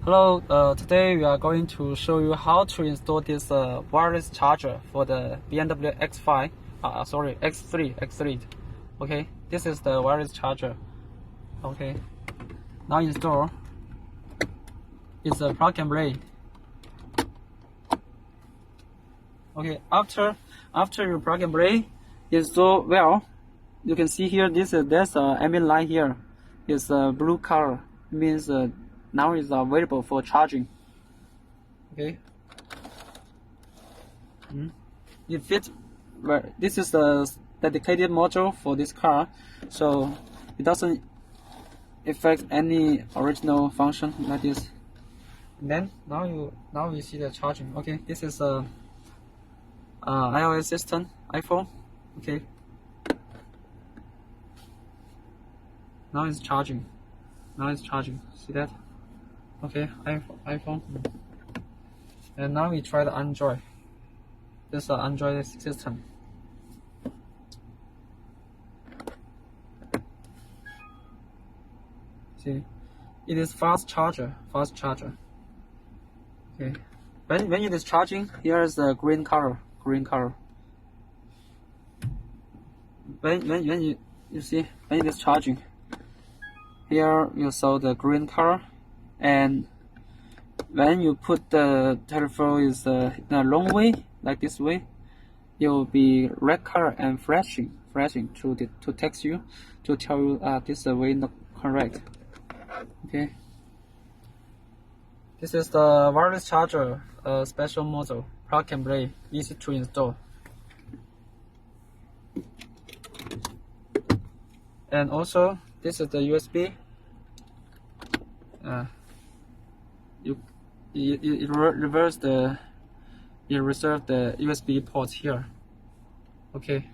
Hello, today we are going to show you how to install this wireless charger for the BMW X5, X3. Okay, this is the wireless charger. Okay, now install. It's a plug and play. Okay, after you plug and play, install well. You can see here there's ambient light here. It's a blue color. It means now it's available for charging. Okay. It fits. This is the dedicated module for this car, so it doesn't affect any original function like this. And then now you see the charging. Okay, this is a iOS system, iPhone. Okay. Now it's charging. See that? Okay, iPhone. And now we try the Android. This is an Android system. See, it is fast charger. Okay, when it is charging, here is the green color. When you see when it is charging, here you saw the green color, and when you put the telephone is in a long way, like this way, it will be red color and flashing to text you, to tell you this way not correct. Okay, this is the wireless charger, special model, plug and play, easy to install. And also this is the USB. You reserve the USB ports here. Okay.